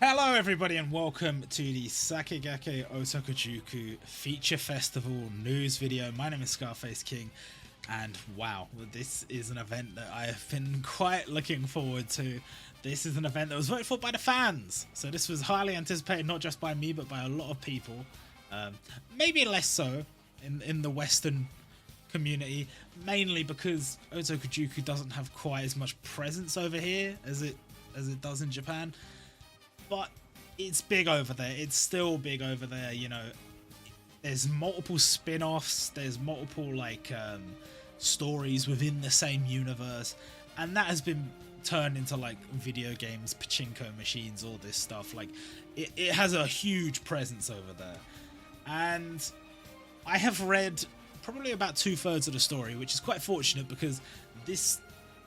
Hello everybody and welcome to the Sakigake Otokojuku Feature Festival news video. My name is Scarface King and wow, this is an event that I have been quite looking forward to. This is an event that was voted for by the fans, so this was highly anticipated not just by me but by a lot of people. Maybe less so in the Western community, mainly because Otokojuku doesn't have quite as much presence over here as it does in Japan. But it's big over there. It's still big over there, you know. There's multiple spin-offs, there's multiple stories within the same universe, and that has been turned into like video games, pachinko machines, all this stuff. Like it has a huge presence over there. And I have read probably about 2/3 of the story, which is quite fortunate because this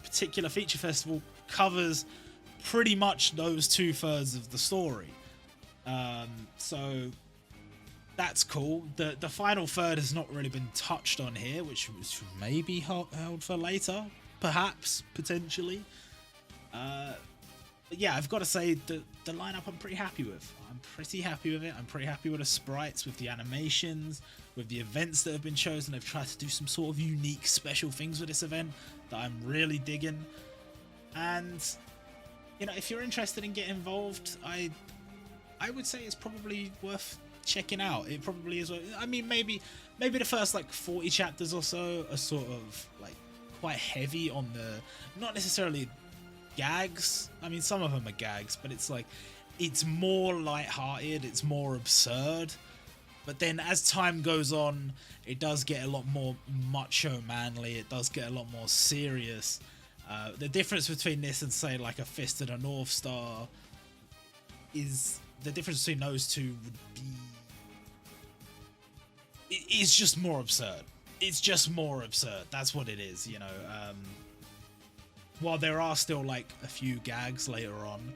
particular feature festival covers pretty much those 2/3 of the story, so that's cool. The final third has not really been touched on here, which may be held for later, perhaps, potentially. But yeah, I've got to say the lineup I'm pretty happy with. I'm pretty happy with it. I'm pretty happy with the sprites, with the animations, with the events that have been chosen. They've tried to do some sort of unique, special things with this event that I'm really digging. And you know, if you're interested in getting involved, I would say it's probably worth checking out. It probably is. I mean, maybe the first like 40 chapters or so are sort of like quite heavy on the, not necessarily gags. I mean, some of them are gags, but it's like it's more light-hearted, it's more absurd. But then as time goes on, it does get a lot more macho manly. It does get a lot more serious. The difference between this and say like a Fist of the North Star is the difference between those two would be, it's just more absurd. It's just more absurd. That's what it is, you know. While there are still like a few gags later on,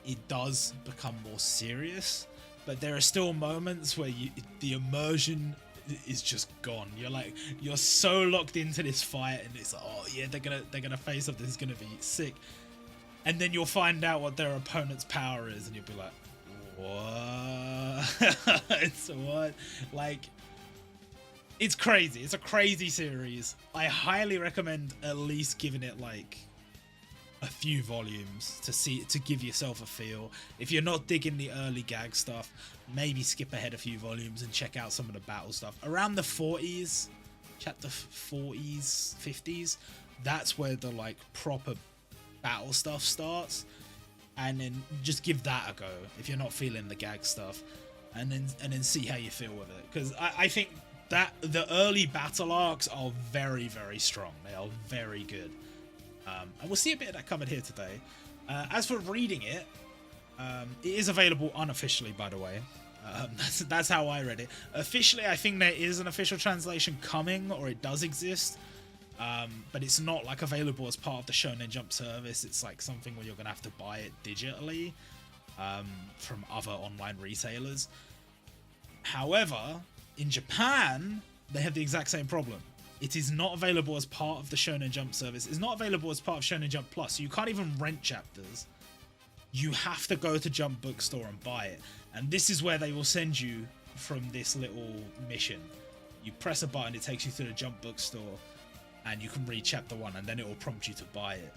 it does become more serious, but there are still moments where the immersion is just gone. You're so locked into this fight, and it's like, oh yeah, they're gonna face up. This is gonna be sick, and then you'll find out what their opponent's power is, and you'll be like, what? It's what? Like, it's crazy. It's a crazy series. I highly recommend at least giving it like a few volumes to give yourself a feel. If you're not digging the early gag stuff, maybe skip ahead a few volumes and check out some of the battle stuff around the 40s, chapter 40s, 50s. That's where the like proper battle stuff starts, and then just give that a go if you're not feeling the gag stuff, and then see how you feel with it, because I think that the early battle arcs are very, very strong. They are very good. And we'll see a bit of that covered here today. As for reading it, it is available unofficially, by the way. That's how I read it. Officially, I think there is an official translation coming, or it does exist. But it's not like available as part of the Shonen Jump service. It's like something where you're going to have to buy it digitally from other online retailers. However, in Japan, they have the exact same problem. It is not available as part of the Shonen Jump service. It's not available as part of Shonen Jump Plus. So you can't even rent chapters. You have to go to Jump Bookstore and buy it. And this is where they will send you from this little mission. You press a button, it takes you to the Jump Bookstore, and you can read chapter 1, and then it will prompt you to buy it.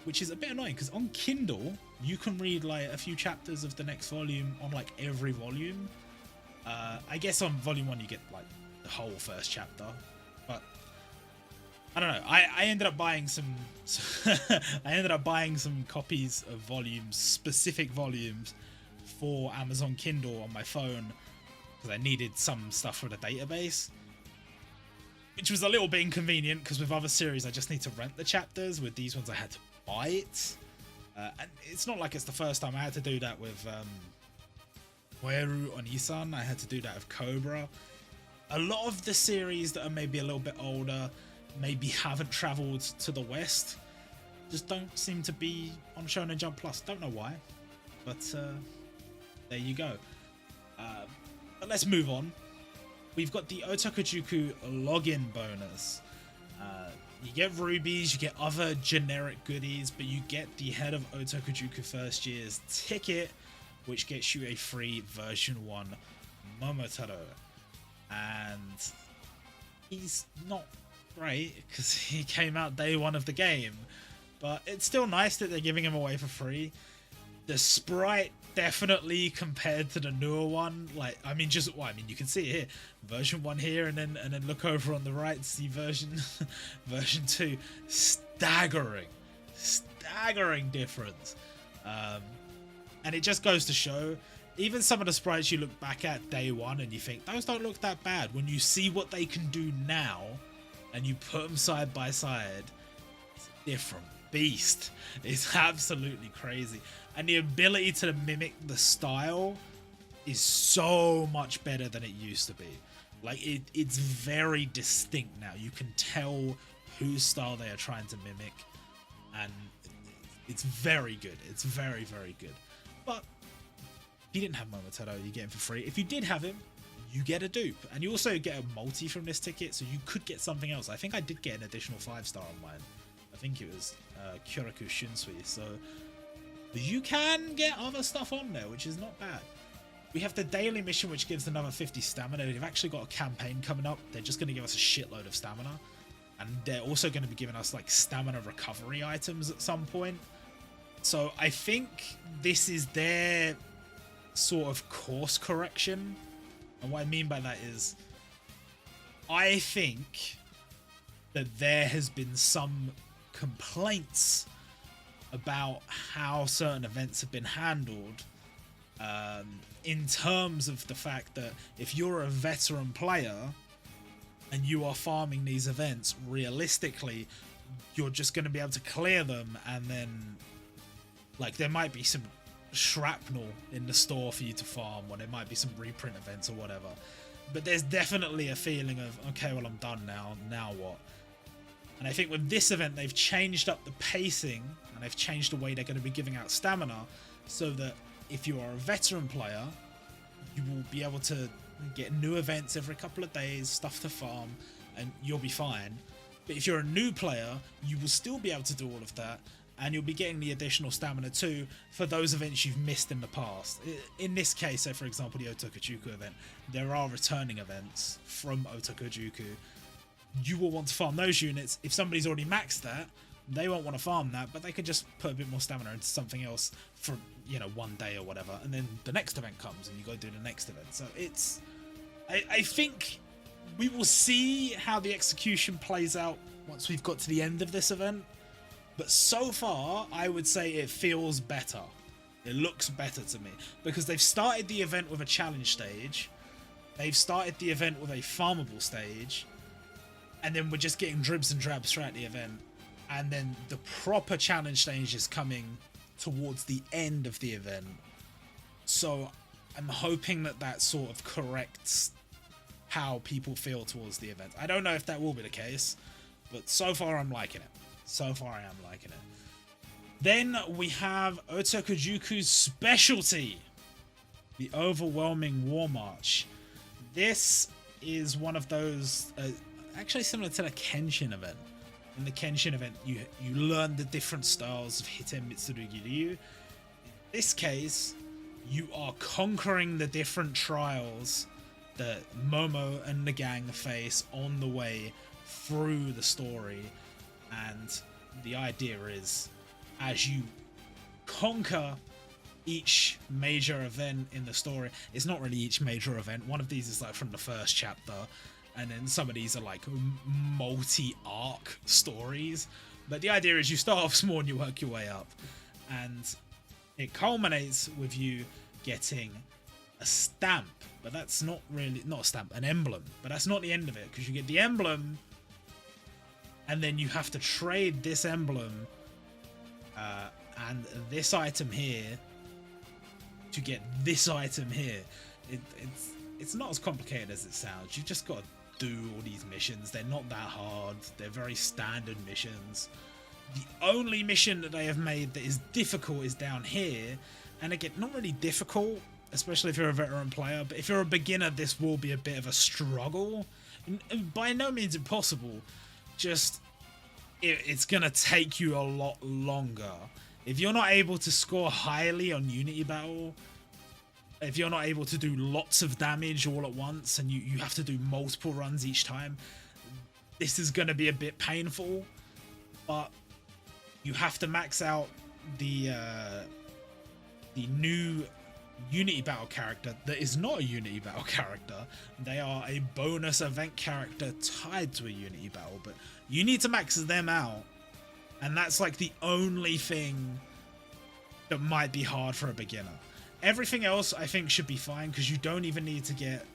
Which is a bit annoying, because on Kindle, you can read like a few chapters of the next volume on like every volume. I guess on volume 1 you get like the whole first chapter, but I don't know. I ended up buying some I ended up buying some copies of volumes, specific volumes, for Amazon Kindle on my phone, because I needed some stuff for the database, which was a little bit inconvenient because with other series I just need to rent the chapters. With these ones I had to buy it, and it's not like it's the first time. I had to do that with Weru Onisan. I had to do that with Cobra. A lot of the series that are maybe a little bit older, maybe haven't travelled to the West, just don't seem to be on Shonen Jump Plus. Don't know why, but there you go. But let's move on. We've got the Otokojuku login bonus. You get rubies, you get other generic goodies, but you get the Head of Otokojuku First Year's ticket, which gets you a free version 1 Momotaro. And he's not great because he came out day 1 of the game, but it's still nice that they're giving him away for free. The sprite definitely compared to the newer one, like, I mean, just, well, I mean, you can see it here, version 1 here, and then look over on the right, see version 2. Staggering difference. And it just goes to show, even some of the sprites you look back at day 1 and you think those don't look that bad, when you see what they can do now and you put them side by side, it's a different beast. It's absolutely crazy. And the ability to mimic the style is so much better than it used to be. Like, it's very distinct now. You can tell whose style they are trying to mimic, and it's very good. It's very, very good. But if you didn't have Momotaro, you get him for free. If you did have him, you get a dupe, and you also get a multi from this ticket, so you could get something else. I think I did get an additional 5-star on mine. I think it was Kyoraku Shunsui, so you can get other stuff on there, which is not bad. We have the daily mission, which gives another 50 stamina. They've actually got a campaign coming up. They're just going to give us a shitload of stamina, and they're also going to be giving us like stamina recovery items at some point. So I think this is their sort of course correction, and what I mean by that is, I think that there has been some complaints about how certain events have been handled, in terms of the fact that if you're a veteran player and you are farming these events, realistically you're just going to be able to clear them, and then like there might be some shrapnel in the store for you to farm, or there might be some reprint events or whatever, but there's definitely a feeling of, okay, well, I'm done now what? And I think with this event, they've changed up the pacing, and they've changed the way they're going to be giving out stamina, so that if you are a veteran player, you will be able to get new events every couple of days, stuff to farm, and you'll be fine. But if you're a new player, you will still be able to do all of that, and you'll be getting the additional stamina too for those events you've missed in the past. In this case, so for example, the Otokuchuku event, there are returning events from Otokojuku. You will want to farm those units. If somebody's already maxed that, they won't want to farm that, but they could just put a bit more stamina into something else for, you know, one day or whatever, and then the next event comes and you go do the next event. So it's, I think we will see how the execution plays out once we've got to the end of this event, but so far I would say it feels better. It looks better to me, because they've started the event with a challenge stage, they've started the event with a farmable stage, and then we're just getting dribs and drabs throughout the event, and then the proper challenge stage is coming towards the end of the event. So I'm hoping that that sort of corrects how people feel towards the event. I don't know if that will be the case, but so far I'm liking it. So far I am liking it. Then we have Otokojuku's specialty, the Overwhelming War March. This is one of those, actually similar to the Kenshin event. In the Kenshin event, you learn the different styles of Hiten Mitsurugi Ryu. In this case, you are conquering the different trials that Momo and the gang face on the way through the story. And the idea is, as you conquer each major event in the story, it's not really each major event. One of these is like from the first chapter, and then some of these are like multi-arc stories. But the idea is you start off small and you work your way up. And it culminates with you getting a stamp. But that's not really, not a stamp, an emblem. But that's not the end of it, because you get the emblem, and then you have to trade this emblem and this item here to get this item here. It's not as complicated as it sounds. You've just got to do all these missions. They're not that hard. They're very standard missions. The only mission that they have made that is difficult is down here, and again, not really difficult, especially if you're a veteran player, but if you're a beginner, this will be a bit of a struggle. By no means impossible, just it's gonna take you a lot longer. If you're not able to score highly on Unity Battle, if you're not able to do lots of damage all at once and you have to do multiple runs each time, this is gonna be a bit painful. But you have to max out the new Unity Battle character that is not a Unity Battle character. They are a bonus event character tied to a Unity Battle, but you need to max them out, and that's like the only thing that might be hard for a beginner. Everything else I think should be fine, because you don't even need to get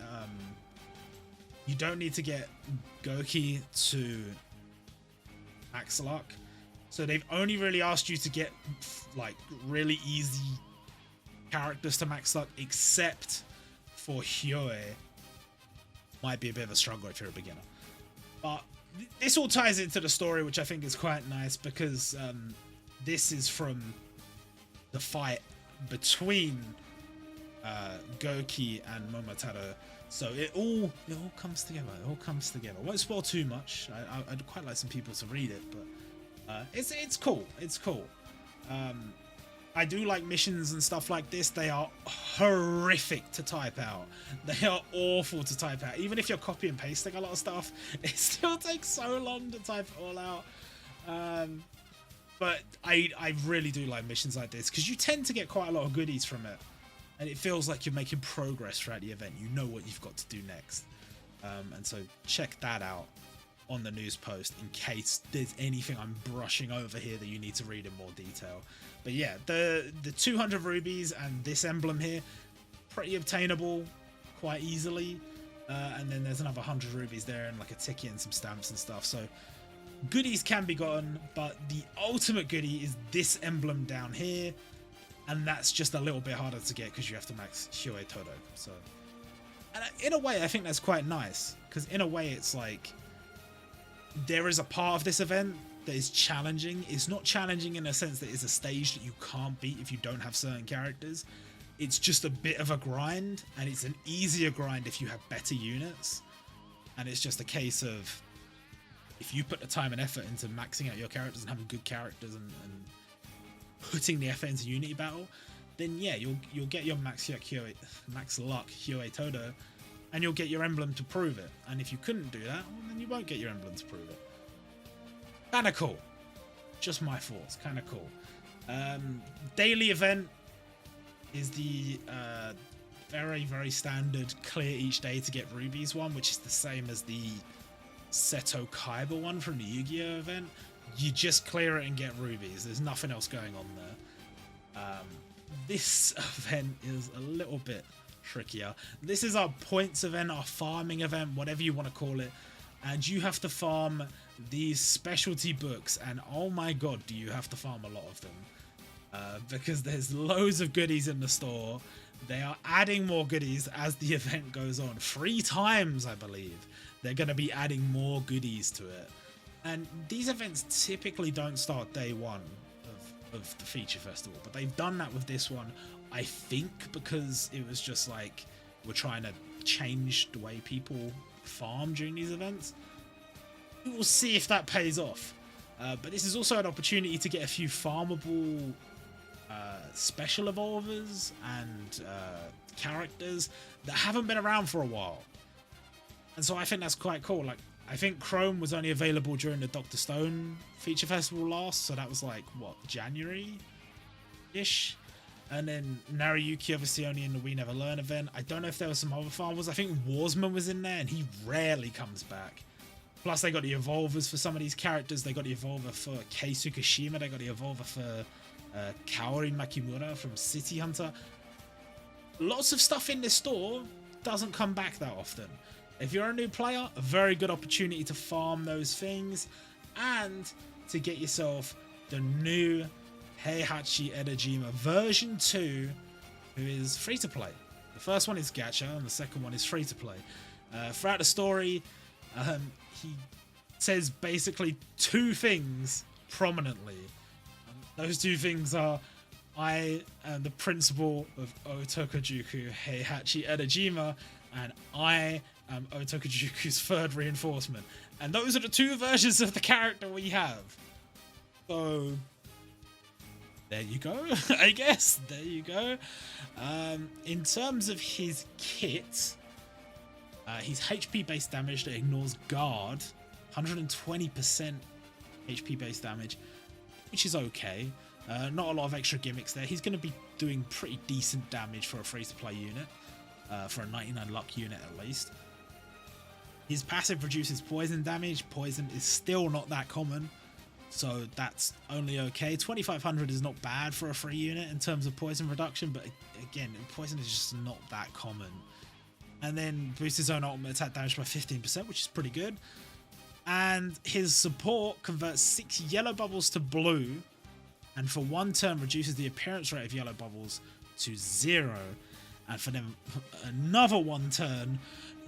Goki to max luck. So they've only really asked you to get like really easy characters to max luck, except for Hyoe. Might be a bit of a struggle if you're a beginner. But this all ties into the story, which I think is quite nice, because this is from the fight between Goki and Momotaro. So it all comes together. It all comes together. I won't spoil too much. I'd quite like some people to read it, but it's cool. It's cool. I do like missions and stuff like this. They are horrific to type out. They are awful to type out. Even if you're copy and pasting a lot of stuff, it still takes so long to type it all out. But I really do like missions like this, because you tend to get quite a lot of goodies from it. And it feels like you're making progress throughout the event. You know what you've got to do next. And so check that out on the news post in case there's anything I'm brushing over here that you need to read in more detail. But yeah, the 200 rubies and this emblem here, pretty obtainable quite easily. And then there's another 100 rubies there and like a ticket and some stamps and stuff. So goodies can be gotten, but the ultimate goodie is this emblem down here. And that's just a little bit harder to get because you have to max Hyoe Todo. So, and in a way, I think that's quite nice, because in a way, it's like there is a part of this event that is challenging. It's not challenging in a sense that it's a stage that you can't beat if you don't have certain characters. It's just a bit of a grind, and it's an easier grind if you have better units. And it's just a case of if you put the time and effort into maxing out your characters and having good characters and putting the effort into Unity Battle, then yeah, you'll get your max luck Hyoe Todo, and you'll get your emblem to prove it. And if you couldn't do that, well, then you won't get your emblem to prove it. Kinda cool. Just my thoughts. Kinda cool. Daily event is the very, very standard clear each day to get rubies one, which is the same as the Seto Kaiba one from the Yu-Gi-Oh event. You just clear it and get rubies. There's nothing else going on there. This event is a little bit trickier. This is our points event, our farming event, whatever you want to call it. And you have to farm these specialty books. And oh my god, do you have to farm a lot of them. Because there's loads of goodies in the store. They are adding more goodies as the event goes on. 3 times, I believe. They're going to be adding more goodies to it. And these events typically don't start day one of the feature festival, but they've done that with this one, I think, because it was just like, we're trying to change the way people farm during these events. We'll see if that pays off. But this is also an opportunity to get a few farmable special evolvers and characters that haven't been around for a while. And so I think that's quite cool. Like, I think Chrome was only available during the Dr. Stone feature festival last, so that was like, what, January-ish? And then Nariyuki obviously only in the We Never Learn event. I don't know if there were some other farmers. I think Warsman was in there, and he rarely comes back. Plus, they got the evolvers for some of these characters. They got the evolver for Kei Tsukishima. They got the evolver for Kaori Makimura from City Hunter. Lots of stuff in this store doesn't come back that often. If you're a new player, a very good opportunity to farm those things and to get yourself the new Heihachi Edojima version 2, who is free to play. The first one is gacha and the second one is free to play. Throughout the story, he says basically 2 things prominently. Those 2 things are, I am the principal of Otokojuku Heihachi Edojima, and I Otokojuku's third reinforcement. And those are the two versions of the character we have. So there you go, I guess. There you go. In terms of his kit, he's HP based damage that ignores guard, 120% HP based damage, which is okay. Not a lot of extra gimmicks there. He's going to be doing pretty decent damage for a free-to-play unit, for a 99 luck unit at least. His passive reduces poison damage. Poison is still not that common, so that's only okay. 2500 is not bad for a free unit in terms of poison reduction, but again, poison is just not that common. And then boosts his own ultimate attack damage by 15%, which is pretty good. And his support converts 6 yellow bubbles to blue, and for 1 turn reduces the appearance rate of yellow bubbles to 0. And for them, another 1 turn,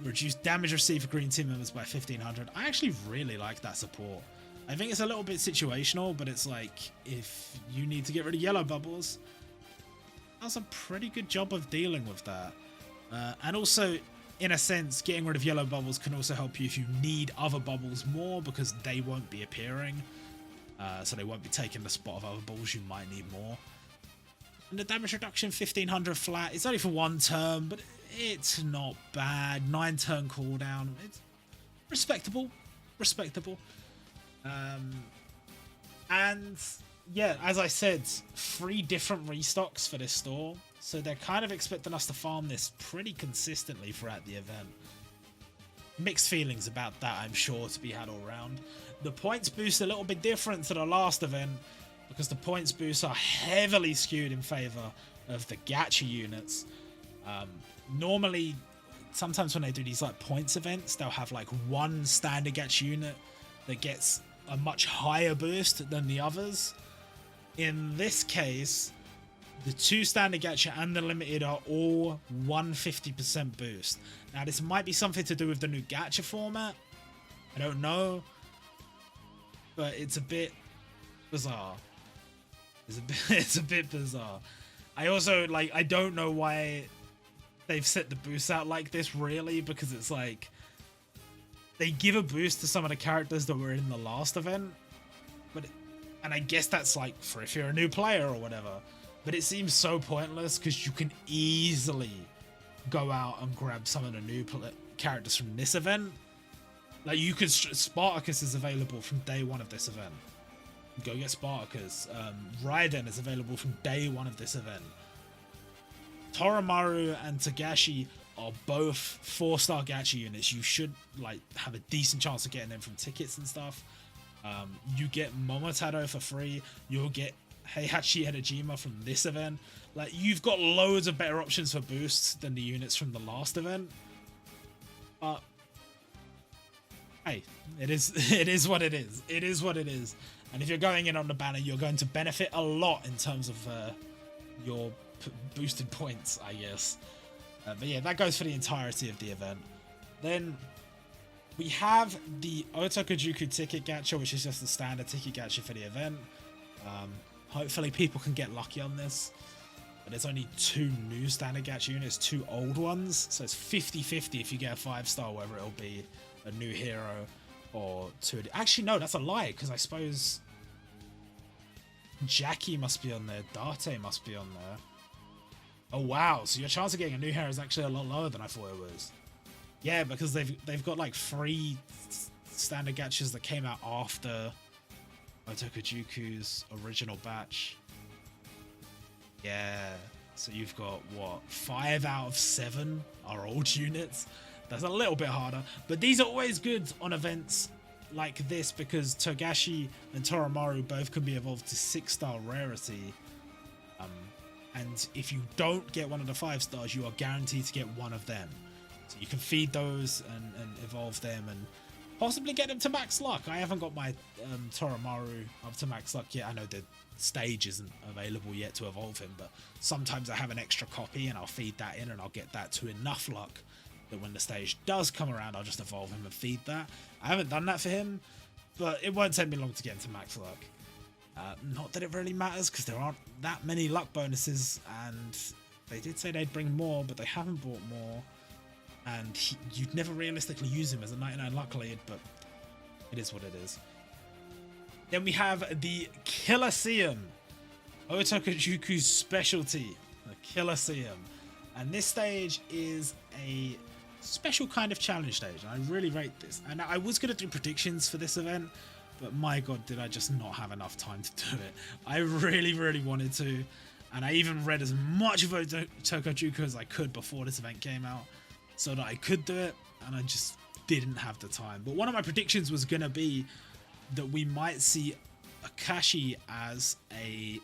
reduce damage received for green team members by 1500. I actually really like that support. I think it's a little bit situational, but it's like, if you need to get rid of yellow bubbles, that's a pretty good job of dealing with that. And also, in a sense, getting rid of yellow bubbles can also help you if you need other bubbles more, because they won't be appearing. So they won't be taking the spot of other bubbles you might need more. And the damage reduction, 1500 flat. It's only for 1 turn, but it's not bad. 9 turn cooldown. It's respectable. Respectable. And yeah, as I said, 3 different restocks for this store. So they're kind of expecting us to farm this pretty consistently throughout the event. Mixed feelings about that, I'm sure, to be had all around. The points boost a little bit different to the last event, because the points boosts are heavily skewed in favor of the gacha units. Normally, sometimes when they do these like points events, they'll have like 1 standard gacha unit that gets a much higher boost than the others. In this case, the 2 standard gacha and the limited are all 150% boost. Now this might be something to do with the new gacha format. I don't know, but it's a bit bizarre. It's a bit bizarre. I also, like, I don't know why they've set the boosts out like this, really, because it's like they give a boost to some of the characters that were in the last event, and I guess that's like for if you're a new player or whatever, but it seems so pointless because you can easily go out and grab some of the new characters from this event. Like, you could, Spartacus is available from day 1 of this event. Go get Spartacus. Raiden is available from day 1 of this event. Toromaru and Togashi are both 4-star gacha units. You should like have a decent chance of getting them from tickets and stuff. You get Momotaro for free. You'll get Heihachi Hedejima from this event. Like, you've got loads of better options for boosts than the units from the last event. But hey, it is what it is. It is what it is. And if you're going in on the banner, you're going to benefit a lot in terms of your boosted points, I guess. But yeah, that goes for the entirety of the event. Then we have the Otokojuku ticket gacha, which is just the standard ticket gacha for the event. Hopefully people can get lucky on this. But there's only 2 new standard gacha units, 2 old ones. So it's 50-50 if you get a 5-star, whether it'll be a new hero or 2. Actually, no, that's a lie, because I suppose Jackie must be on there. Date must be on there. Oh, wow. So your chance of getting a new hero is actually a lot lower than I thought it was. Yeah, because they've got like 3 standard gachas that came out after Otokojuku's original batch. Yeah, so you've got, what, 5 out of 7 are old units. That's a little bit harder, but these are always good on events like this because Togashi and Toromaru both can be evolved to 6-star rarity. And if you don't get one of the 5 stars, you are guaranteed to get one of them. So you can feed those and evolve them and possibly get them to max luck. I haven't got my Toromaru up to max luck yet. I know the stage isn't available yet to evolve him, but sometimes I have an extra copy and I'll feed that in and I'll get that to enough luck that when the stage does come around, I'll just evolve him and feed that. I haven't done that for him, but it won't take me long to get into max luck. Not that it really matters because there aren't that many luck bonuses, and they did say they'd bring more, but they haven't brought more. and you'd never realistically use him as a 99 luck lead, but it is what it is. Then we have the Colosseum, Otokojuku's specialty, the Colosseum. And this stage is a special kind of challenge stage. I really rate this. And I was going to do predictions for this event, but my god, did I just not have enough time to do it. I really, really wanted to. And I even read as much of Otokojuku as I could before this event came out so that I could do it, and I just didn't have the time. But one of my predictions was going to be that we might see Akashi as a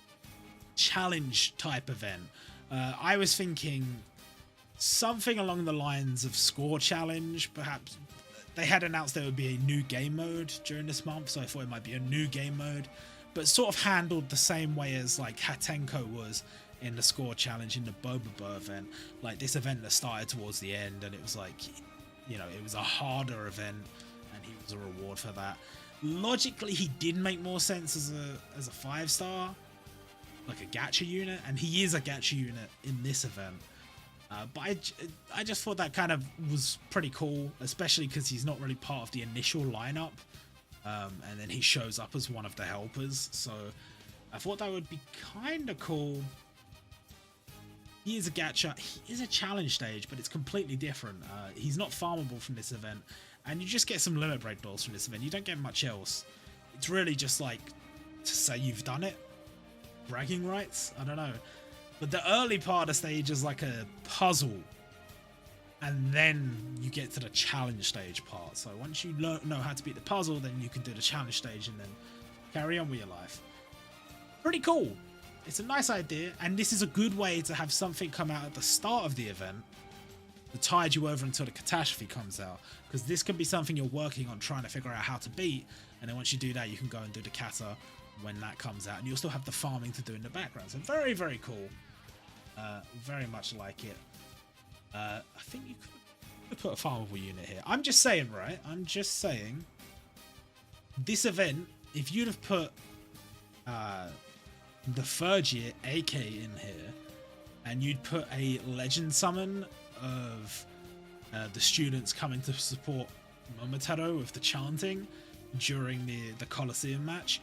challenge type event. I was thinking something along the lines of score challenge, perhaps. They had announced there would be a new game mode during this month, so I thought it might be a new game mode, but sort of handled the same way as like Hatenko was in the score challenge in the Bobobo event. Like this event that started towards the end, and it was like, you know, it was a harder event, and he was a reward for that. Logically, he did make more sense as a 5-star, like a gacha unit, and he is a gacha unit in this event. But I just thought that kind of was pretty cool, especially because he's not really part of the initial lineup, and then he shows up as one of the helpers. So I thought that would be kind of cool. He is a gacha, he is a challenge stage, but it's completely different. He's not farmable from this event, and you just get some limit break dolls from this event. You don't get much else. It's really just like to say you've done it. Bragging rights? I don't know. But the early part of the stage is like a puzzle, and then you get to the challenge stage part. So once you know how to beat the puzzle, then you can do the challenge stage and then carry on with your life. Pretty cool. It's a nice idea, and this is a good way to have something come out at the start of the event to tide you over until the catastrophe comes out, because this could be something you're working on trying to figure out how to beat, and then once you do that, you can go and do the kata when that comes out, and you'll still have the farming to do in the background. So very, very cool. Very much like it. I think you could put a farmable unit here. I'm just saying, right? I'm just saying. This event, if you'd have put the third year AK in here, and you'd put a legend summon of the students coming to support Momotaro with the chanting during the Colosseum match,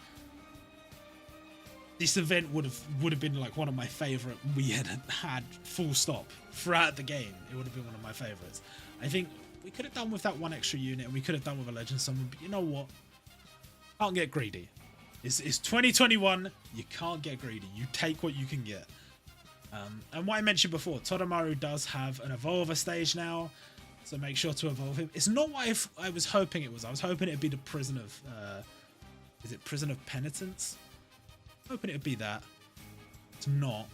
this event would have been like one of my favorite we had full stop throughout the game. It would have been one of my favorites. I think we could have done with that one extra unit, and we could have done with a legend summon, but you know what? Can't get greedy. It's 2021. You can't get greedy. You take what you can get. And what I mentioned before, Toromaru does have an evolver stage now, so make sure to evolve him. It's not what I was hoping it was. I was hoping it'd be the Prison of is it Prison of Penitence? Hoping it would be that. It's not.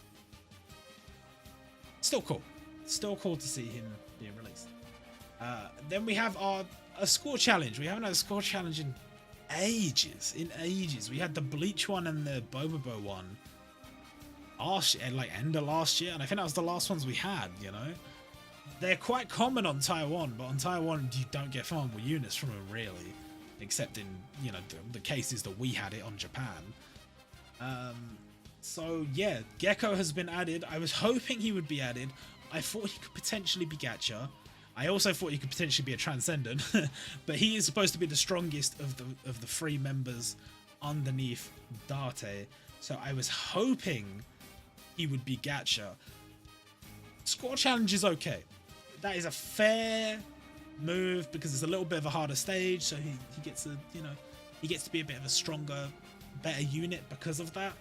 Still cool. Still cool to see him being released. Then we have a score challenge. We haven't had a score challenge in ages. We had the Bleach one and the Bobobo one last year, like end of last year, and I think that was the last ones we had. You know, they're quite common on Taiwan, but on Taiwan you don't get farmable units from them really, except in, you know, the cases that we had it on Japan. So yeah, Gecko has been added. I was hoping he would be added. I thought he could potentially be Gacha. I also thought he could potentially be a Transcendent, but he is supposed to be the strongest of the three members underneath Date. So I was hoping he would be Gacha. Score challenge is okay. That is a fair move because it's a little bit of a harder stage, so he gets to, you know, he gets to be a bit of a stronger, better unit because of that.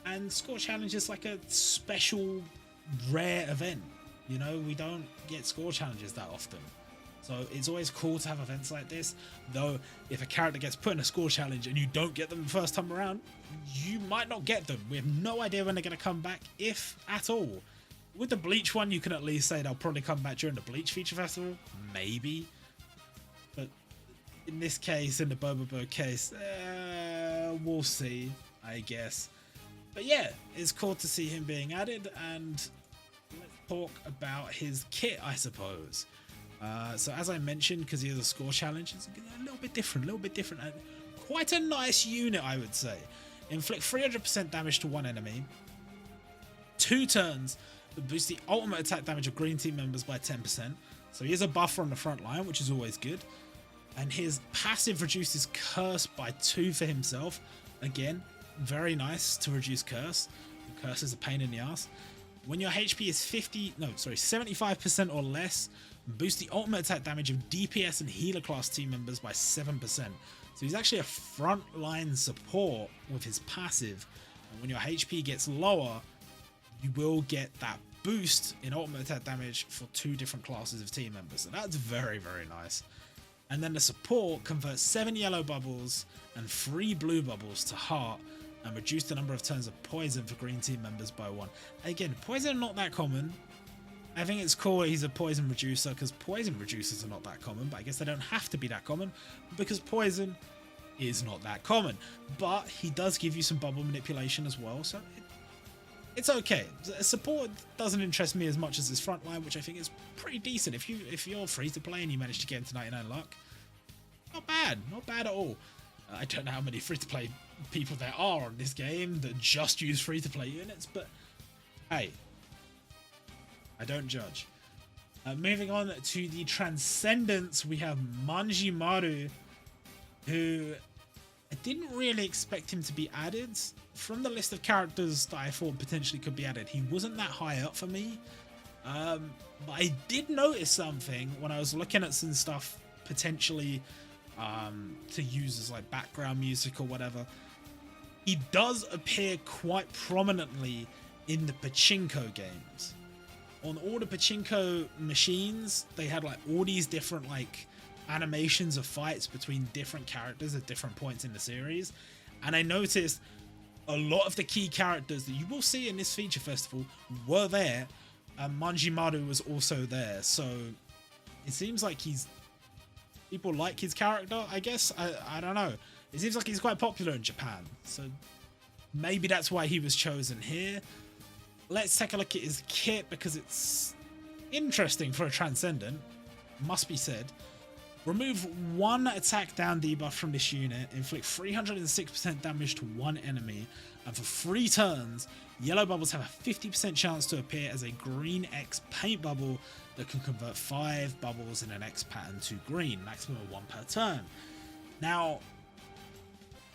And score challenge is like a special rare event, you know, we don't get score challenges that often, so it's always cool to have events like this. Though if a character gets put in a score challenge and you don't get them the first time around, you might not get them. We have no idea when they're going to come back, if at all. With the Bleach one, you can at least say they'll probably come back during the Bleach Feature Festival, maybe. But in this case, in the Bobobo case, we'll see, I guess. But yeah, it's cool to see him being added, and let's talk about his kit, I suppose. So as I mentioned, because he has a score challenge, it's a little bit different, and quite a nice unit, I would say. Inflict 300% damage to one enemy, 2 turns, boost the ultimate attack damage of green team members by 10%, So he is a buffer on the front line, which is always good. And his passive reduces curse by 2 for himself. Again, very nice to reduce curse. Curse is a pain in the ass. When your HP is 75% or less, boost the ultimate attack damage of DPS and healer class team members by 7%. So he's actually a frontline support with his passive. And when your HP gets lower, you will get that boost in ultimate attack damage for 2 different classes of team members. So that's very, very nice. And then the support converts 7 yellow bubbles and 3 blue bubbles to heart and reduce the number of turns of poison for green team members by 1. Again, poison not that common. I think it's cool he's a poison reducer because poison reducers are not that common, but I guess they don't have to be that common because poison is not that common. But he does give you some bubble manipulation as well, so it's okay. Support doesn't interest me as much as this front line, which I think is pretty decent. If you're free to play and you manage to get into 99 luck, not bad at all. I don't know how many free to play people there are on this game that just use free to play units, but hey, I don't judge. Moving on to the Transcendence, we have Manji Maru, who I didn't really expect him to be added. From the list of characters that I thought potentially could be added, he wasn't that high up for me. But I did notice something when I was looking at some stuff potentially to use as like background music or whatever. He does appear quite prominently in the pachinko games. On all the pachinko machines, they had like all these different like animations of fights between different characters at different points in the series. And I noticed a lot of the key characters that you will see in this feature festival were there, and Manji Maru was also there. So it seems like people like his character, I guess. I don't know. It seems like he's quite popular in Japan, so maybe that's why he was chosen here. Let's take a look at his kit because it's interesting for a Transcendent, must be said. Remove 1 attack down debuff from this unit, inflict 306% damage to 1 enemy, and for 3 turns, yellow bubbles have a 50% chance to appear as a green X paint bubble that can convert 5 bubbles in an X pattern to green, maximum of 1 per turn. Now,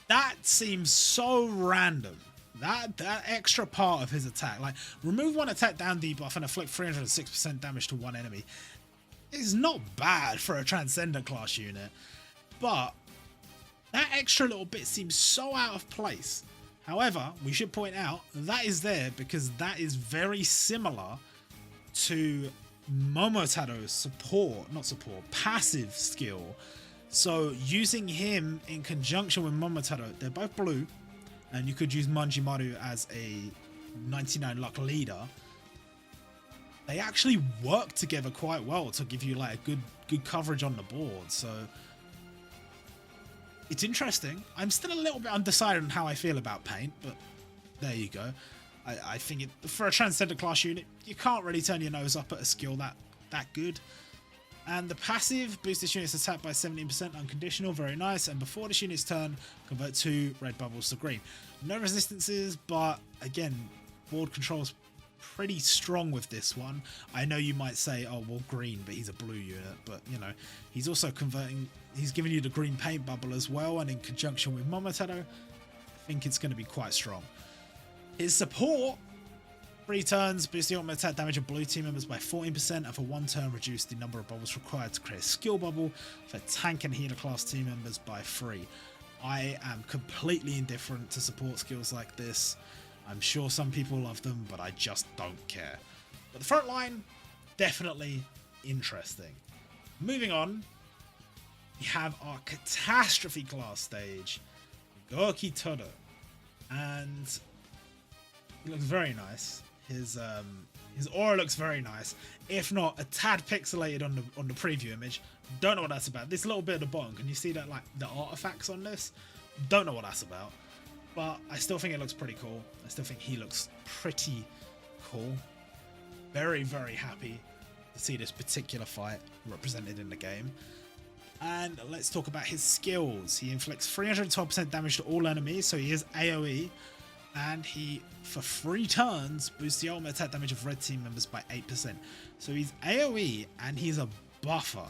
that seems so random. That extra part of his attack, like remove 1 attack down debuff and inflict 306% damage to 1 enemy, is not bad for a Transcendent class unit, but that extra little bit seems so out of place. However, we should point out that is there because that is very similar to Momotaro's passive skill. So using him in conjunction with Momotaro, they're both blue, and you could use Manji Maru as a 99 luck leader. They actually work together quite well to give you like a good coverage on the board. So it's interesting. I'm still a little bit undecided on how I feel about paint, but there you go. I think for a Transcendent class unit, you can't really turn your nose up at a skill that good. And the passive boosts this unit's attack by 17% unconditional, very nice. And before this unit's turn, convert 2 red bubbles to green. No resistances, but again, board control's pretty strong with this one. I know you might say, oh well, green, but he's a blue unit, but you know, he's also he's giving you the green paint bubble as well, and in conjunction with Momotaro, I think it's going to be quite strong. His support, 3 turns, boost the ultimate attack damage of blue team members by 14%, and for 1 turn reduce the number of bubbles required to create a skill bubble for tank and healer class team members by 3. I am completely indifferent to support skills like this. I'm sure some people love them, but I just don't care. But the front line, definitely interesting. Moving on, we have our Catastrophe class stage, Goki Todo, and he looks very nice. His aura looks very nice, if not a tad pixelated on the preview image. Don't know what that's about. This little bit at the bottom, can you see that, like the artifacts on this? Don't know what that's about. But I still think it looks pretty cool. I still think he looks pretty cool. Very, very happy to see this particular fight represented in the game. And let's talk about his skills. He inflicts 312% damage to all enemies, so he is AoE. And he, for 3 turns, boosts the ultimate attack damage of red team members by 8%. So he's AoE, and he's a buffer,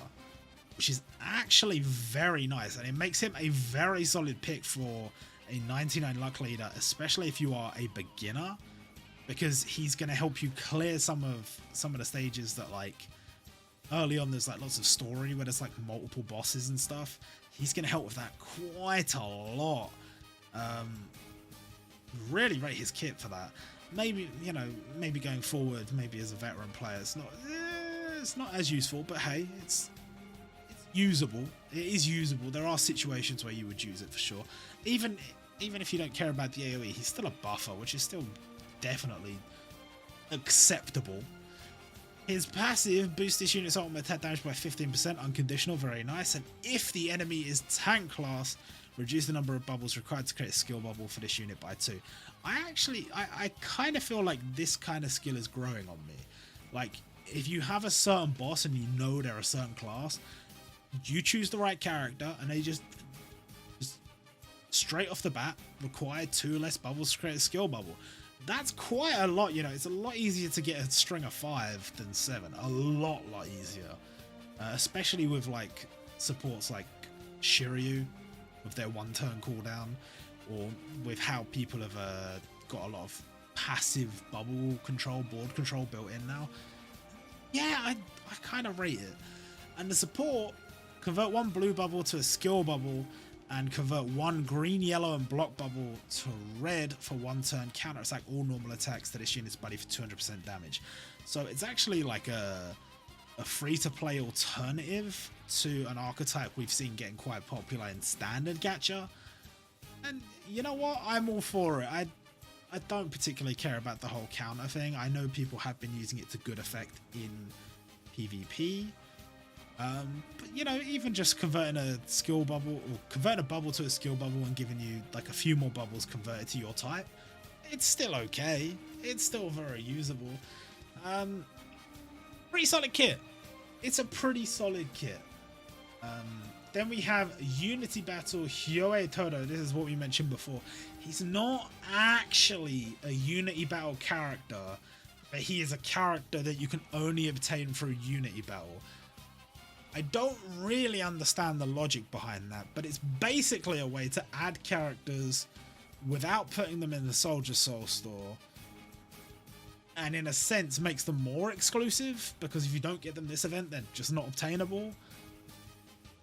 which is actually very nice, and it makes him a very solid pick for a 99 luck leader, especially if you are a beginner, because he's going to help you clear some of the stages that, like, early on there's like lots of story where there's like multiple bosses and stuff. He's going to help with that quite a lot. Really rate his kit for that. Maybe, you know, maybe going forward, maybe as a veteran player, it's not as useful, but hey, it's usable. It is usable. There are situations where you would use it for sure. Even if you don't care about the AoE, he's still a buffer, which is still definitely acceptable. His passive boosts this unit's ultimate attack damage by 15%, unconditional, very nice. And if the enemy is tank class, reduce the number of bubbles required to create a skill bubble for this unit by 2. I kind of feel like this kind of skill is growing on me. Like, if you have a certain boss and you know they're a certain class, you choose the right character and they just straight off the bat require 2 less bubbles to create a skill bubble. That's quite a lot, you know. It's a lot easier to get a string of 5 than 7. A lot easier. Especially with like supports like Shiryu with their 1-turn cooldown, or with how people have got a lot of passive bubble control, board control built in now. Yeah, I kind of rate it. And the support, convert 1 blue bubble to a skill bubble, and convert 1 green, yellow, and block bubble to red for 1 turn. Counter attack all normal attacks to this unit's body for 200% damage. So it's actually like a free-to-play alternative to an archetype we've seen getting quite popular in standard gacha. And you know what? I'm all for it. I don't particularly care about the whole counter thing. I know people have been using it to good effect in PvP. But you know, even just converting a skill bubble, or converting a bubble to a skill bubble and giving you like a few more bubbles converted to your type, it's still okay. It's still very usable. Pretty solid kit. It's a pretty solid kit. Then we have Unity Battle Hyoe Todo. This is what we mentioned before. He's not actually a Unity Battle character, but he is a character that you can only obtain through Unity Battle. I don't really understand the logic behind that, but it's basically a way to add characters without putting them in the Soldier Soul store, and in a sense makes them more exclusive, because if you don't get them this event, they're just not obtainable.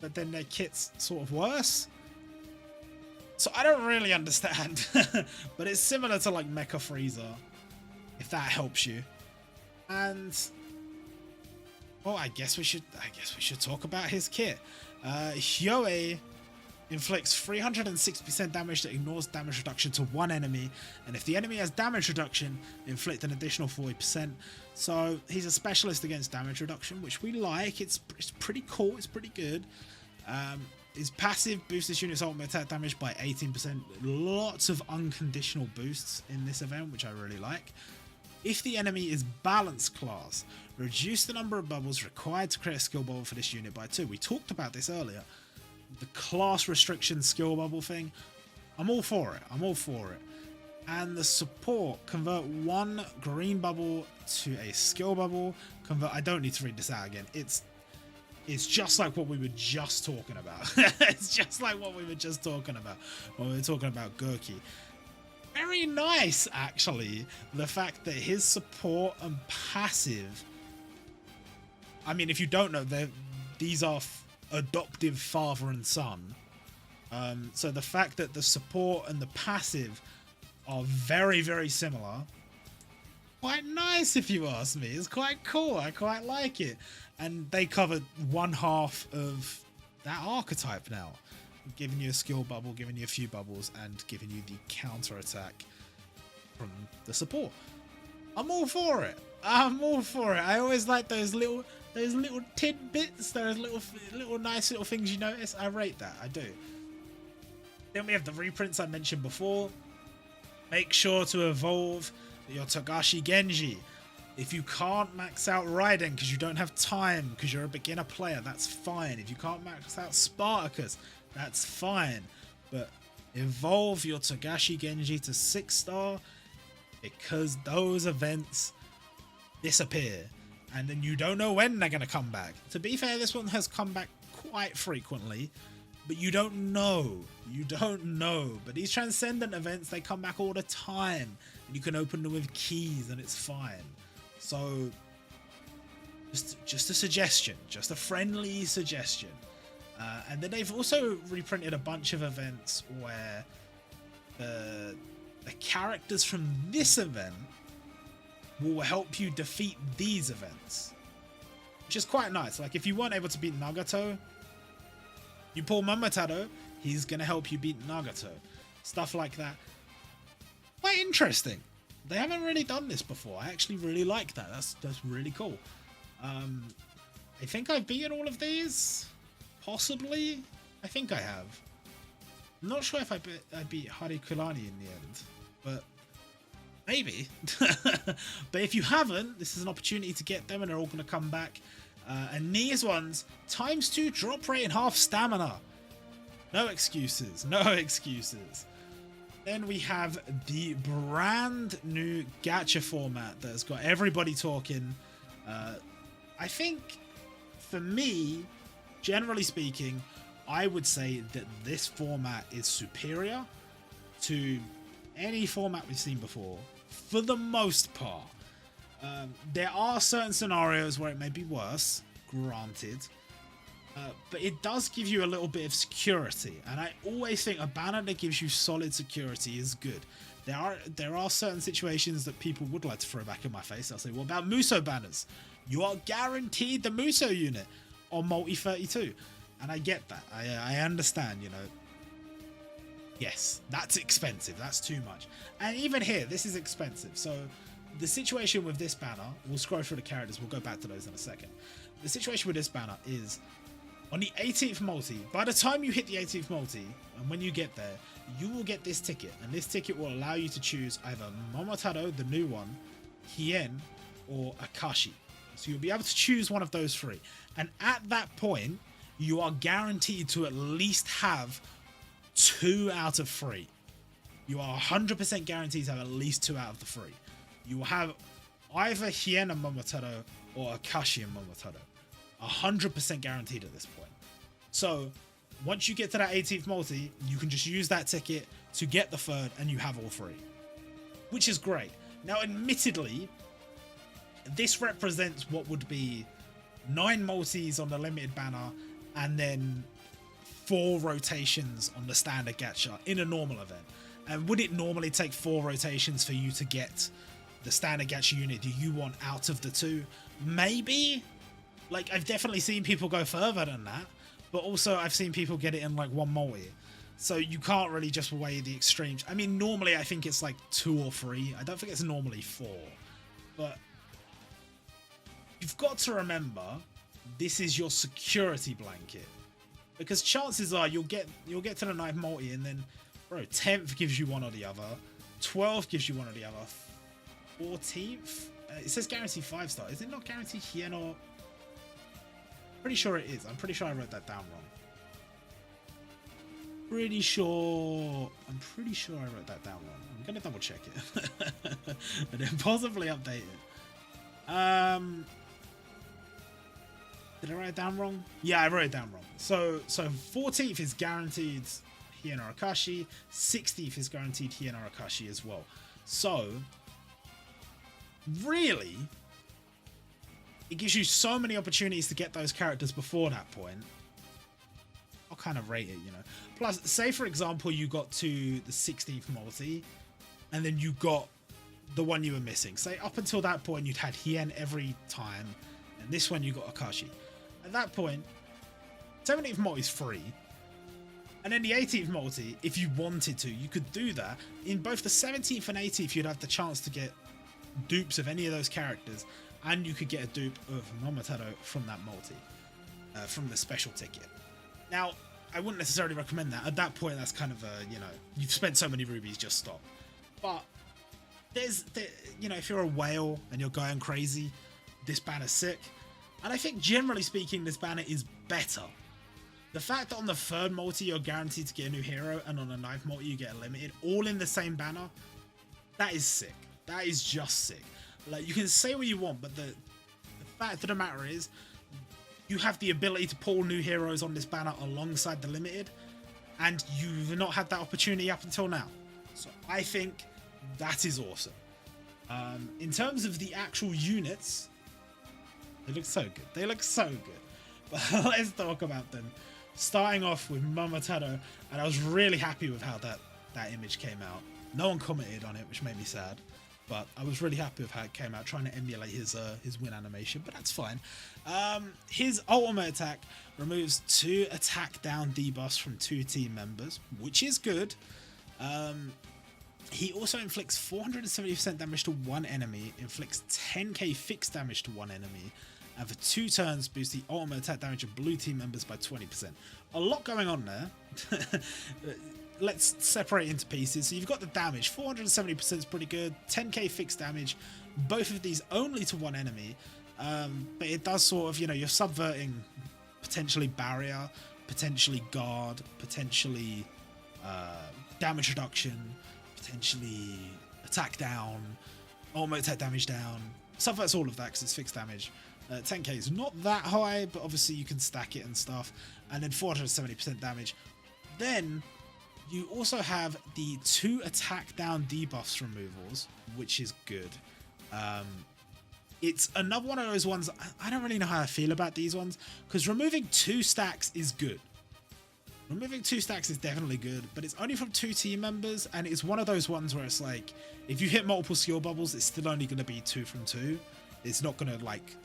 But then their kit's sort of worse. So I don't really understand. But it's similar to like Mecha Freezer, if that helps you. And well, I guess we should talk about his kit. Hyoe inflicts 360% damage that ignores damage reduction to 1 enemy, and if the enemy has damage reduction, inflict an additional 40%. So he's a specialist against damage reduction, which we like. It's pretty cool. It's pretty good. His passive boosts this unit's ultimate attack damage by 18%. Lots of unconditional boosts in this event, which I really like. If the enemy is balanced class, reduce the number of bubbles required to create a skill bubble for this unit by 2. We talked about this earlier. The class restriction skill bubble thing, I'm all for it. I'm all for it. And the support, convert 1 green bubble to a skill bubble. I don't need to read this out again. It's just like what we were just talking about. It's just like what we were just talking about when we were talking about Gurki. Very nice, actually, the fact that his support and passive, I mean, if you don't know, these are adoptive father and son. So the fact that the support and the passive are very, very similar, quite nice if you ask me. It's quite cool. I quite like it. And they covered 1/2 of that archetype now, giving you a skill bubble, giving you a few bubbles, and giving you the counter attack from the support. I'm all for it. I'm all for it. I always like those little tidbits, those little nice little things you notice. I rate that. I do. Then we have the reprints I mentioned before. Make sure to evolve your Togashi Genji. If you can't max out Raiden because you don't have time, because you're a beginner player, that's fine. If you can't max out Spartacus, that's fine. But evolve your Togashi Genji to 6-star, because those events disappear. and then you don't know when they're going to come back. To be fair, this one has come back quite frequently, but you don't know. You don't know. But these transcendent events, they come back all the time, and you can open them with keys, and it's fine. So, just a suggestion, just a friendly suggestion. And then they've also reprinted a bunch of events where the characters from this event will help you defeat these events, which is quite nice. Like, if you weren't able to beat Nagato, you pull Momotaro, he's gonna help you beat Nagato. Stuff like that. Quite interesting. They haven't really done this before. I actually really like that. That's really cool. I think I've beaten all of these. Possibly. I think I have. I'm not sure if I beat Harikurani in the end, but maybe. But if you haven't, this is an opportunity to get them, and they're all going to come back. And these ones, ×2 drop rate and half stamina. No excuses. No excuses. Then we have the brand new gacha format that has got everybody talking. I think, for me, generally speaking, I would say that this format is superior to any format we've seen before, for the most part. There are certain scenarios where it may be worse, granted, but it does give you a little bit of security, and I always think a banner that gives you solid security is good. There are certain situations that people would like to throw back in my face. I'll say, what about Muso banners? You are guaranteed the Muso unit on Multi 32, and I get that. I understand, you know. Yes, that's expensive. That's too much. And even here, this is expensive. So the situation with this banner, we'll scroll through the characters. We'll go back to those in a second. The situation with this banner is on the 18th multi. By the time you hit the 18th multi, and when you get there, you will get this ticket. And this ticket will allow you to choose either Momotaro, the new one, Hien, or Akashi. So you'll be able to choose one of those three. And at that point, you are guaranteed to at least have 2 out of 3. You are 100% guaranteed to have at least 2 out of the 3. You will have either Hien and Momotaro or Akashi and Momotaro. 100% guaranteed at this point. So once you get to that 18th multi, you can just use that ticket to get the 3rd, and you have all 3, which is great. Now, admittedly, this represents what would be 9 multis on the limited banner, and then 4 rotations on the standard gacha in a normal event. And would it normally take 4 rotations for you to get the standard gacha unit do you want out of the 2? Maybe. Like, I've definitely seen people go further than that, but also I've seen people get it in like 1 multi. So you can't really just weigh the extremes. I mean, normally I think it's like 2 or 3. I don't think it's normally 4. But you've got to remember, this is your security blanket. Because chances are you'll get to the 9th multi, and then, bro, 10th gives you one or the other. 12th gives you one or the other. 14th? It says guaranteed 5-star. Is it not guaranteed Hien or... Pretty sure it is. I'm pretty sure I wrote that down wrong. Pretty sure I wrote that down wrong. I'm gonna double check it. And then possibly update it. Did I write it down wrong? Yeah, I wrote it down wrong. So 14th is guaranteed Hien or Akashi. 16th is guaranteed Hien or Akashi as well. So really, it gives you so many opportunities to get those characters before that point. I'll kind of rate it, you know. Plus, say for example, you got to the 16th multi, and then you got the one you were missing. Say up until that point, you'd had Hien every time, and this one you got Akashi. At that point, 17th multi is free. And then the 18th multi, if you wanted to, you could do that. In both the 17th and 18th, you'd have the chance to get dupes of any of those characters, and you could get a dupe of Momotaro from that multi, from the special ticket. Now, I wouldn't necessarily recommend that. At that point, that's kind of a, you know, you've spent so many rubies, just stop. But you know, if you're a whale and you're going crazy, this banner's sick. And I think generally speaking, this banner is better. The fact that on the 3rd multi, you're guaranteed to get a new hero, and on the 9th multi, you get a limited, all in the same banner, that is sick. That is just sick. Like, you can say what you want, but the fact of the matter is, you have the ability to pull new heroes on this banner alongside the limited, and you've not had that opportunity up until now. So I think that is awesome. In terms of the actual units, they look so good. They look so good. But let's talk about them. Starting off with Momotaro, and I was really happy with how that image came out. No one commented on it, which made me sad. But I was really happy with how it came out, trying to emulate his win animation, but that's fine. His ultimate attack removes 2 attack down debuffs from 2 team members, which is good. He also inflicts 470% damage to 1 enemy, inflicts 10k fixed damage to 1 enemy, and for 2 turns boosts the ultimate attack damage of blue team members by 20%. A lot going on there. Let's separate into pieces. So you've got the damage, 470% is pretty good, 10k fixed damage, both of these only to 1 enemy, but it does sort of, you know, you're subverting potentially barrier, potentially guard, potentially damage reduction, potentially attack down, ultimate attack damage down, subverts all of that because it's fixed damage. 10k is not that high, but obviously you can stack it and stuff, and then 470% damage. Then you also have the 2 attack down debuffs removals, which is good. It's another one of those ones, I don't really know how I feel about these ones, because removing 2 stacks is good. Removing 2 stacks is definitely good, but it's only from 2 team members, and it's one of those ones where it's like, if you hit multiple skill bubbles, it's still only going to be 2 from 2. It's not going to, like,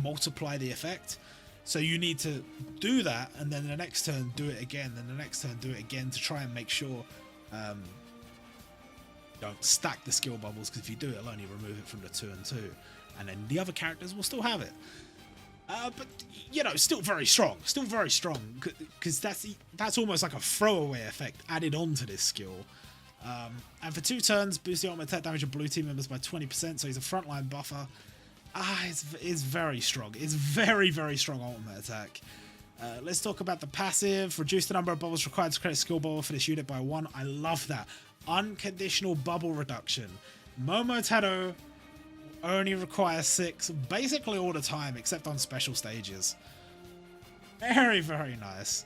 multiply the effect. So you need to do that, and then the next turn do it again, then the next turn do it again to try and make sure don't stack the skill bubbles, because if you do, it'll only remove it from the 2 and 2, and then the other characters will still have it. But, you know, still very strong, because that's almost like a throwaway effect added onto this skill. And for 2 turns, boost the ultimate attack damage of blue team members by 20%, so he's a frontline buffer. It's very strong. It's very, very strong ultimate attack. Let's talk about the passive. Reduce the number of bubbles required to create a skill bubble for this unit by 1. I love that. Unconditional bubble reduction. Momotaro only requires 6 basically all the time, except on special stages. Very, very nice.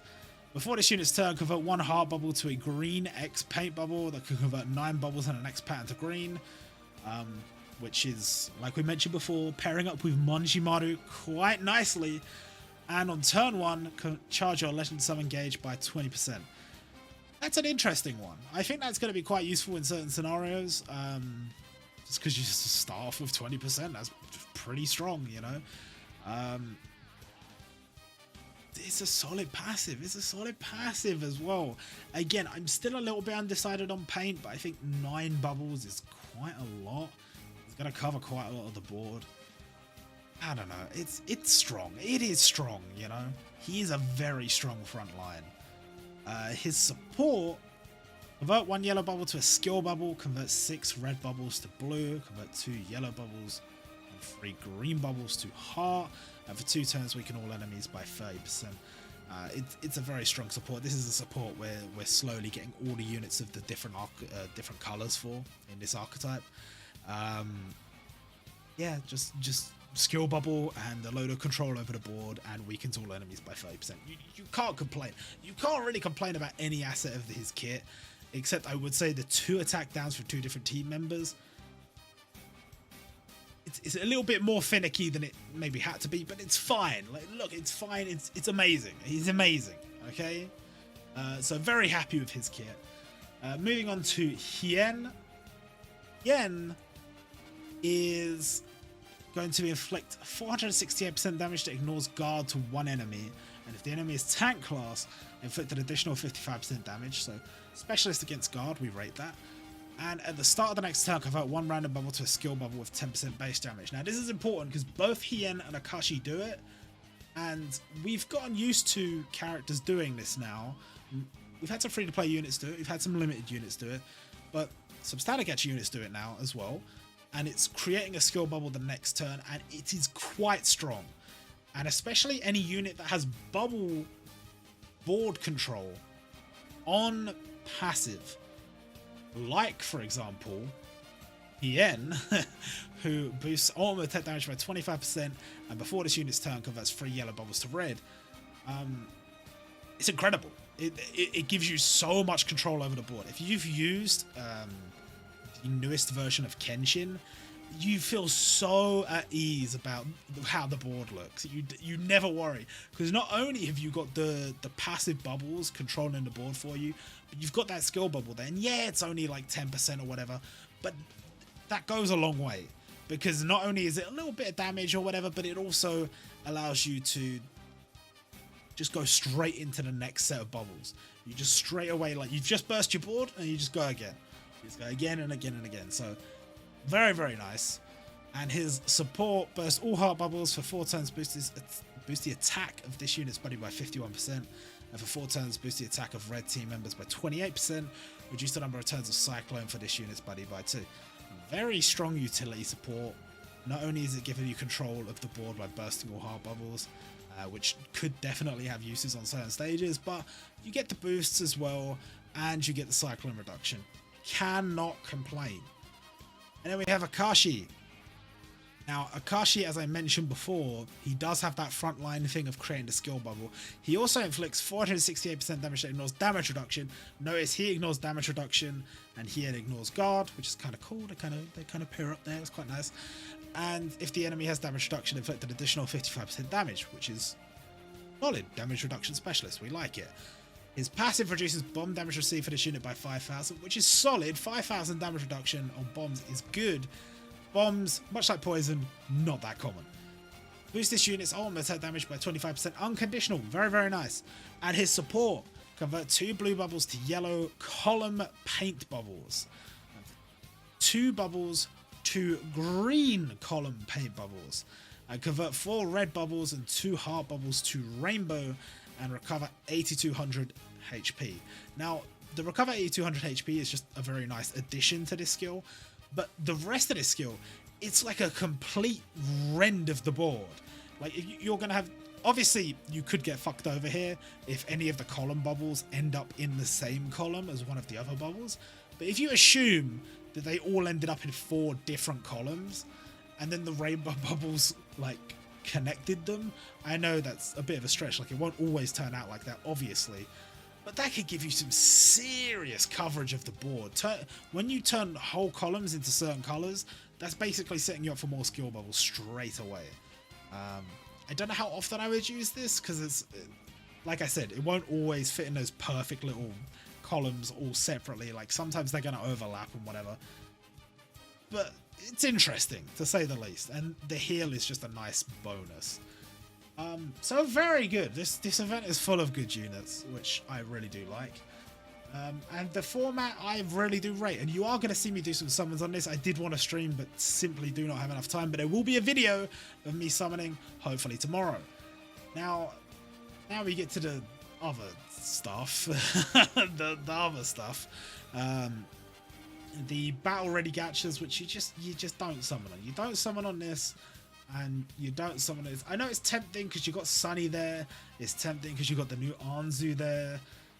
Before this unit's turn, convert 1 heart bubble to a green X paint bubble that can convert 9 bubbles in an X pattern to green. Which is, like we mentioned before, pairing up with Manji Maru quite nicely. And on turn 1, charge your Legend Summon gauge by 20%. That's an interesting one. I think that's going to be quite useful in certain scenarios. Just because you just start off with 20%, that's pretty strong, you know. It's a solid passive. It's a solid passive as well. Again, I'm still a little bit undecided on paint, but I think 9 bubbles is quite a lot. Gonna cover quite a lot of the board. I don't know. It's strong. It is strong, you know. He is a very strong front line. His support: convert 1 yellow bubble to a skill bubble, convert 6 red bubbles to blue, convert 2 yellow bubbles and 3 green bubbles to heart. And for 2 turns, weaken all enemies by 30%. It's a very strong support. This is a support where we're slowly getting all the units of the different colors for in this archetype. Yeah, just skill bubble and a load of control over the board, and weakens all enemies by 30%. You can't complain. You can't really complain about any asset of his kit, except I would say the 2 attack downs for 2 different team members. It's a little bit more finicky than it maybe had to be, but it's fine. Like, look, it's fine. It's amazing. He's amazing. Okay, so very happy with his kit. Moving on to Hien. Hien is going to inflict 468% damage that ignores guard to 1 enemy, and if the enemy is tank class, inflict an additional 55% damage. So specialist against guard, we rate that. And at the start of the next turn, convert 1 random bubble to a skill bubble with 10% base damage. Now this is important because both Hien and Akashi do it, and we've gotten used to characters doing this now. We've had some free-to-play units do it, we've had some limited units do it, but some standard Gadget units do it now as well. And it's creating a skill bubble the next turn, and it is quite strong. And especially any unit that has bubble board control on passive, like for example Hien, who boosts ultimate attack damage by 25%, and before this unit's turn converts 3 yellow bubbles to red. It's incredible. It gives you so much control over the board. If you've used the newest version of Kenshin, you feel so at ease about how the board looks. You never worry, because not only have you got the passive bubbles controlling the board for you, but you've got that skill bubble there. And yeah, it's only like 10% or whatever, but that goes a long way, because not only is it a little bit of damage or whatever, but it also allows you to just go straight into the next set of bubbles. You just straight away, like, you've just burst your board and you just go again. You just go again and again and again. So very, very nice. And his support bursts all heart bubbles for 4 turns, boost the attack of this unit's buddy by 51%, and for 4 turns boost the attack of red team members by 28%, reduce the number of turns of Cyclone for this unit's buddy by 2. Very strong utility support. Not only is it giving you control of the board by bursting all heart bubbles, which could definitely have uses on certain stages, but you get the boosts as well, and you get the Cyclone reduction. Cannot complain. And then we have Akashi. Now, Akashi, as I mentioned before, he does have that frontline thing of creating the skill bubble. He also inflicts 468% damage that ignores damage reduction. Notice he ignores damage reduction, and here it ignores guard, which is kind of cool. They kind of pair up there. It's quite nice. And if the enemy has damage reduction, inflict an additional 55% damage, which is solid. Damage reduction specialist. We like it. His passive reduces bomb damage received for this unit by 5,000, which is solid. 5,000 damage reduction on bombs is good. Bombs, much like poison, not that common. Boost this unit's ultimate attack damage by 25% unconditional. Very, very nice. And his support, convert 2 blue bubbles to yellow column paint bubbles. 2 bubbles to green column paint bubbles. And convert 4 red bubbles and 2 heart bubbles to rainbow, and recover 8200 HP. Now, the recover 8200 HP is just a very nice addition to this skill, but the rest of this skill, it's like a complete rend of the board. Like, you're going to have... Obviously, you could get fucked over here if any of the column bubbles end up in the same column as one of the other bubbles. But if you assume that they all ended up in 4 different columns, and then the rainbow bubbles, like, connected them, I know that's a bit of a stretch. Like, it won't always turn out like that, obviously. But that could give you some serious coverage of the board. When you turn whole columns into certain colors, that's basically setting you up for more skill bubbles straight away. I don't know how often I would use this, because it's, like I said, it won't always fit in those perfect little columns all separately. Like, sometimes they're going to overlap and whatever. But it's interesting, to say the least. And the heal is just a nice bonus. So very good. This event is full of good units, which I really do like. And the format I really do rate. And you are going to see me do some summons on this. I did want to stream, but simply do not have enough time. But there will be a video of me summoning, hopefully tomorrow. Now we get to the other stuff. the other stuff. The battle ready gachas, which you just don't summon on. You don't summon on this, and you don't summon this. I know it's tempting because you got Sunny there. It's tempting because you got the new Anzu there.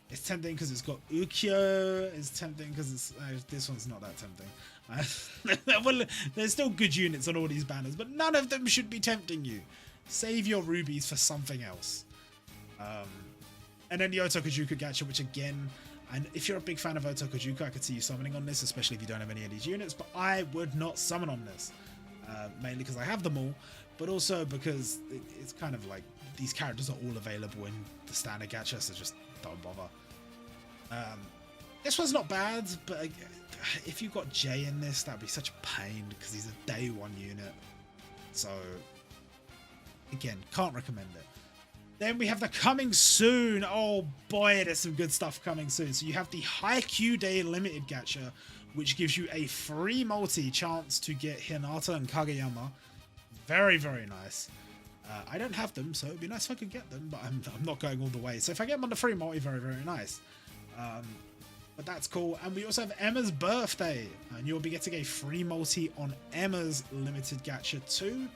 It's tempting because it's got Ukyo. It's tempting because it's this one's not that tempting. Well, there's still good units on all these banners, but none of them should be tempting you. Save your rubies for something else. And then the Otokojuku gacha, which again, and if you're a big fan of Otokojuku, I could see you summoning on this, especially if you don't have any of these units, but I would not summon on this. Mainly because I have them all, but also because it's kind of like these characters are all available in the standard gacha, so just don't bother. This one's not bad, but if you got Jay in this, that'd be such a pain because he's a day 1 unit. So again, can't recommend it. Then we have the coming soon. Oh boy, there's some good stuff coming soon. So you have the Haikyuu Day Limited Gacha, which gives you a free multi chance to get Hinata and Kageyama. Very, very nice. I don't have them, so it'd be nice if I could get them, but I'm not going all the way. So if I get them on the free multi, very, very nice. But that's cool. And we also have Emma's birthday, and you'll be getting a free multi on Emma's Limited Gacha too.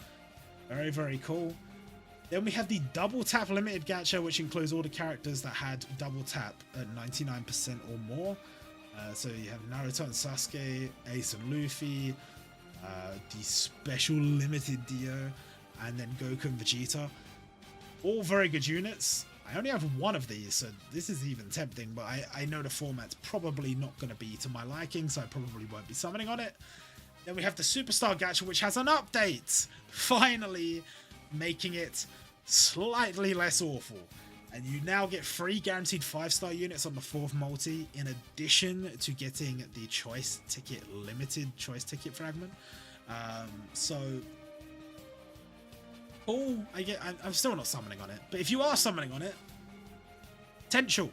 Very, very cool. Then we have the Double Tap Limited Gacha, which includes all the characters that had Double Tap at 99% or more. So you have Naruto and Sasuke, Ace and Luffy, the special limited Dio, and then Goku and Vegeta. All very good units. I only have one of these, so this is even tempting, but I know the format's probably not going to be to my liking, so I probably won't be summoning on it. Then we have the Superstar Gadget, which has an update, finally making it slightly less awful. And you now get 3 guaranteed 5-star units on the 4th multi, in addition to getting the choice ticket, limited choice ticket fragment. So cool. I'm still not summoning on it, but if you are summoning on it, potential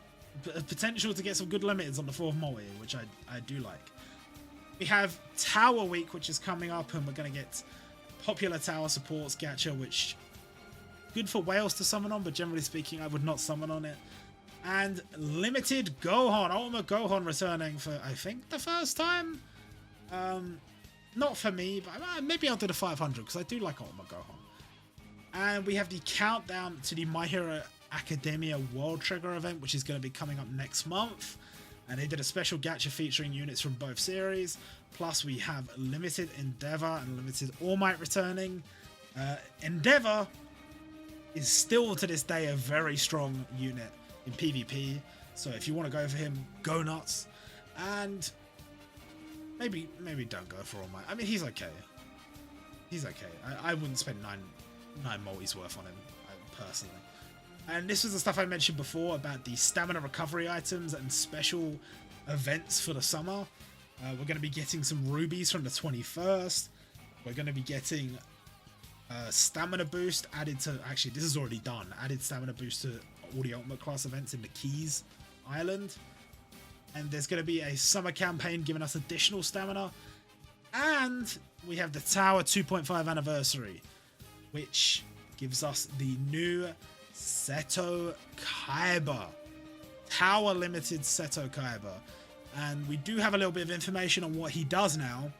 to get some good limiteds on the 4th multi, which I do like. We have Tower Week, which is coming up, and we're going to get popular tower supports gacha, which good for whales to summon on, but generally speaking, I would not summon on it. And limited Gohan, Ultimate Gohan returning for, I think, the first time. Not for me, but maybe I'll do the 500 because I do like Ultimate Gohan. And we have the countdown to the My Hero Academia World Trigger event, which is going to be coming up next month. And they did a special gacha featuring units from both series. Plus, we have limited Endeavor and limited All Might returning. Endeavor is still to this day a very strong unit in PvP. So if you want to go for him, go nuts. And maybe don't go for All Might. I mean, he's okay. He's okay. I wouldn't spend nine multis worth on him, personally. And this was the stuff I mentioned before about the stamina recovery items and special events for the summer. We're going to be getting some rubies from the 21st. We're going to be getting stamina boost added to, actually this is already done, added stamina boost to all the ultimate class events in the Keys Island. And there's going to be a summer campaign giving us additional stamina. And we have the Tower 2.5 anniversary, which gives us the new Seto Kaiba. Tower limited Seto Kaiba. And we do have a little bit of information on what he does now.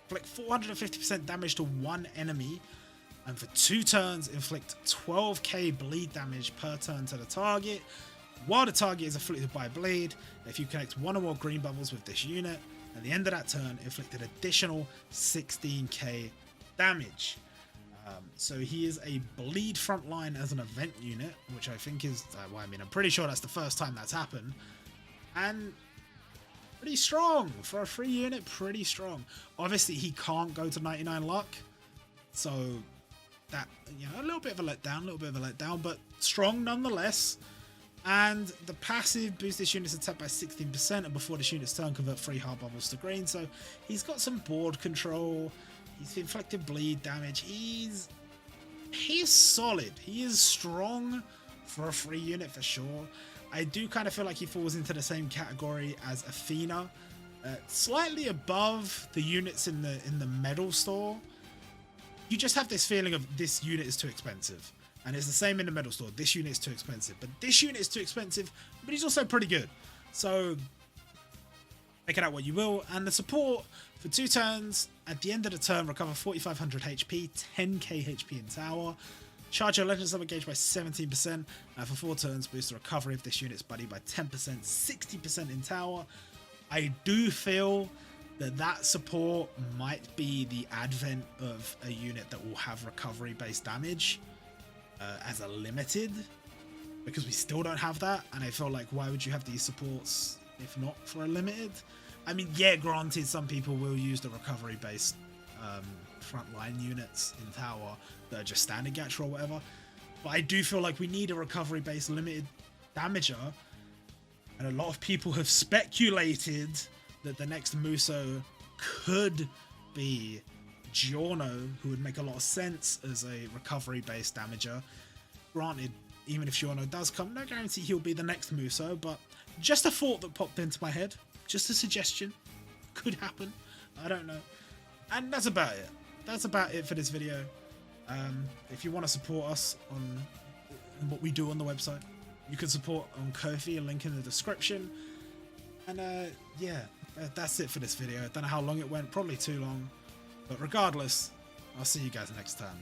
Inflict 450% damage to one enemy, and for 2 turns inflict 12k bleed damage per turn to the target, while the target is afflicted by bleed. If you connect 1 or more green bubbles with this unit, at the end of that turn, inflict an additional 16k damage. So he is a bleed frontline as an event unit, which I think is, well, I mean, I'm pretty sure that's the first time that's happened. And pretty strong for a free unit, pretty strong. Obviously, he can't go to 99 luck, so that, you know, a little bit of a letdown, but strong nonetheless. And the passive boosts this unit's attack by 16%, and before this unit's turn, convert 3 heart bubbles to green. So he's got some board control. He's inflicted bleed damage. He's solid. He is strong for a free unit for sure. I do kind of feel like he falls into the same category as Athena, slightly above the units in the medal store. You just have this feeling of this unit is too expensive, and it's the same in the medal store. This unit is too expensive, but this unit is too expensive, but he's also pretty good. So make it out what you will. And the support for 2 turns, at the end of the turn, recover 4500 HP, 10k HP in tower. Charge your legend summon gauge by 17%, and for 4 turns, boost the recovery of this unit's buddy by 10%, 60% in tower. I do feel that support might be the advent of a unit that will have recovery-based damage as a limited, because we still don't have that, and I feel like, why would you have these supports if not for a limited? I mean, yeah, granted, some people will use the recovery-based frontline units in tower that are just standard gacha or whatever, but I do feel like we need a recovery-based limited damager, and a lot of people have speculated that the next Muso could be Giorno, who would make a lot of sense as a recovery-based damager. Granted, even if Giorno does come, no guarantee he'll be the next Muso, but just a thought that popped into my head, just a suggestion, could happen, I don't know. And that's about it. That's about it for this video. If you want to support us on what we do on the website, you can support on Ko-fi, a link in the description. And yeah, that's it for this video. I don't know how long it went, probably too long. But regardless, I'll see you guys next time.